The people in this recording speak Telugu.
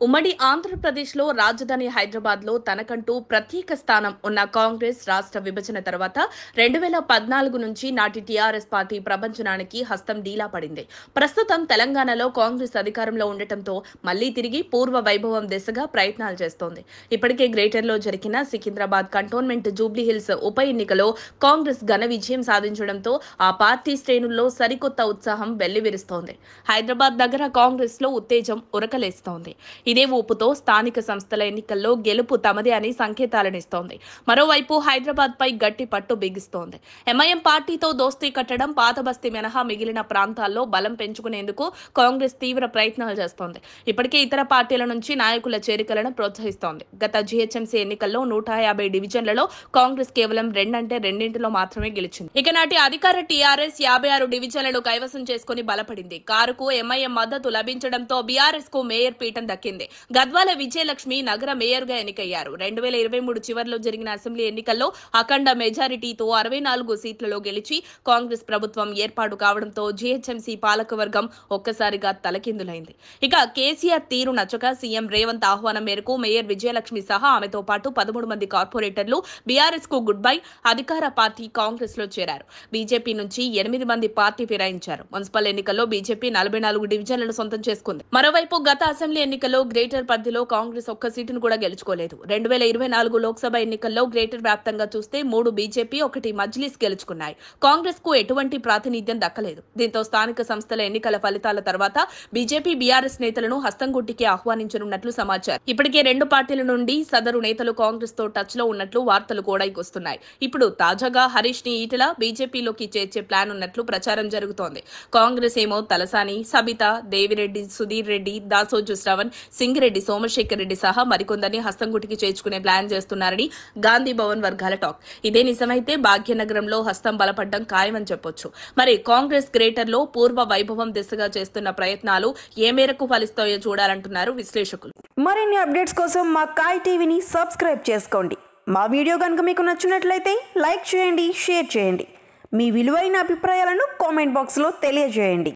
ఉమ్మడి ఆంధ్రప్రదేశ్లో రాజధాని హైదరాబాద్లో తనకంటూ ప్రత్యేక స్థానం ఉన్న కాంగ్రెస్ రాష్ట్ర విభజన తర్వాత 2014 నుంచి నాటి టీఆర్ఎస్ పార్టీ ప్రపంచనానికి హస్తం డీలా పడింది. ప్రస్తుతం తెలంగాణలో కాంగ్రెస్ అధికారంలో ఉండటంతో మళ్లీ తిరిగి పూర్వ వైభవం దిశగా ప్రయత్నాలు చేస్తోంది. ఇప్పటికే గ్రేటర్లో జరిగిన సికింద్రాబాద్ కంటోన్మెంట్ జూబ్లీహిల్స్ ఉప ఎన్నికలో కాంగ్రెస్ ఘన విజయం సాధించడంతో ఆ పార్టీ శ్రేణుల్లో సరికొత్త ఉత్సాహం వెల్లివిరుస్తోంది. హైదరాబాద్ నగర కాంగ్రెస్లో ఉత్తేజం ఉరకలేస్తోంది. ఇదే ఊపుతో స్థానిక సంస్థల ఎన్నికల్లో గెలుపు తమదే అని సంకేతాలనిస్తోంది. మరోవైపు హైదరాబాద్ పై గట్టి పట్టు బిగిస్తోంది. ఎంఐఎం పార్టీతో దోస్తీ కట్టడం, పాత బస్తీ మినహా మిగిలిన ప్రాంతాల్లో బలం పెంచుకునేందుకు కాంగ్రెస్ తీవ్ర ప్రయత్నాలు చేస్తోంది. ఇప్పటికే ఇతర పార్టీల నుంచి నాయకుల చేరికలను ప్రోత్సహిస్తోంది. గత జీహెచ్ఎంసీ ఎన్నికల్లో 150 డివిజన్లలో కాంగ్రెస్ కేవలం రెండింటిలో మాత్రమే గెలిచింది. ఇక నాటి అధికార టీఆర్ఎస్ 56 డివిజన్లను కైవసం చేసుకుని బలపడింది. కారుకు ఎంఐఎం మద్దతు లభించడంతో బీఆర్ఎస్ కు మేయర్ పీఠం దక్కింది. గద్వాల విజయలక్ష్మి నగర మేయర్ గా ఎన్నికయ్యారు. 2023 చివరిలో జరిగిన అసెంబ్లీ ఎన్నికల్లో అఖండ మెజారిటీతో 64 సీట్లలో గెలిచి కాంగ్రెస్ ప్రభుత్వం ఏర్పాటు కావడంతో జీహెచ్ఎంసీ పాలకవర్గం ఒక్కసారిగా తలకిందులైంది. ఇక కేసీఆర్ తీరు నచ్చక సీఎం రేవంత్ ఆహ్వానం మేరకు మేయర్ విజయలక్ష్మి సహా ఆమెతో పాటు 13 మంది కార్పొరేటర్లు బీఆర్ఎస్ కు గుడ్ బై అధికార పార్టీ కాంగ్రెస్ లో చేరారు. బీజేపీ నుంచి 8 మంది పార్టీ ఫిరాయించారు. మున్సిపల్ ఎన్నికల్లో బీజేపీ 44 డివిజన్లను సొంతం చేసుకుంది. మరోవైపు గత అసెంబ్లీ ఎన్నికల్లో గ్రేటర్ పరిధిలో కాంగ్రెస్ ఒక్క సీటును కూడా గెలుచుకోలేదు. 2024 లోక్సభ ఎన్నికల్లో గ్రేటర్ వ్యాప్తంగా చూస్తే 3 బీజేపీ, 1 మజ్లిస్ గెలుచుకున్నాయి. కాంగ్రెస్ కు ఎటువంటి ప్రాతినిధ్యం దక్కలేదు. దీంతో స్థానిక సంస్థల ఎన్నికల ఫలితాల తర్వాత బీజేపీ, బీఆర్ఎస్ నేతలను హస్తంగుట్టికి ఆహ్వానించనున్నట్లు సమాచారం. ఇప్పటికే 2 పార్టీల నుండి సదరు నేతలు కాంగ్రెస్ తో టచ్ లో ఉన్నట్లు వార్తలు కూడా వస్తున్నాయి. ఇప్పుడు తాజాగా హరీష్ ని ఈటెల బీజేపీలోకి చేర్చే ప్లాన్ ఉన్నట్లు ప్రచారం జరుగుతోంది. కాంగ్రెస్ ఏమో తలసాని, సబిత, దేవిరెడ్డి, సుధీర్ రెడ్డి, దాసోజు శ్రవణ్, సింగిరెడ్డి సోమశేఖర్ రెడ్డి సహా మరికొందరిని హస్తంగుటికి చేర్చుకునే ప్లాన్ చేస్తున్నారని గాంధీ భవన్ వర్గాల టాక్. ఇదే నిజమైతే భాగ్యనగరంలో హస్తం బలపడ్డం ఖాయమని చెప్పొచ్చు. మరి కాంగ్రెస్ గ్రేటర్ లో పూర్వ వైభవం దిశగా చేస్తున్న ప్రయత్నాలు ఏ మేరకు ఫలిస్తాయో చూడాలంటున్నారు విశ్లేషకులు. మరిన్ని అప్డేట్స్ కోసం మా కాయ్ టీవీని సబ్స్క్రైబ్ చేసుకోండి. మా వీడియో కనుక మీకు నచ్చినట్లయితే లైక్ చేయండి, షేర్ చేయండి. మీ విలువైన అభిప్రాయాలను కామెంట్ బాక్స్లో తెలియజేయండి.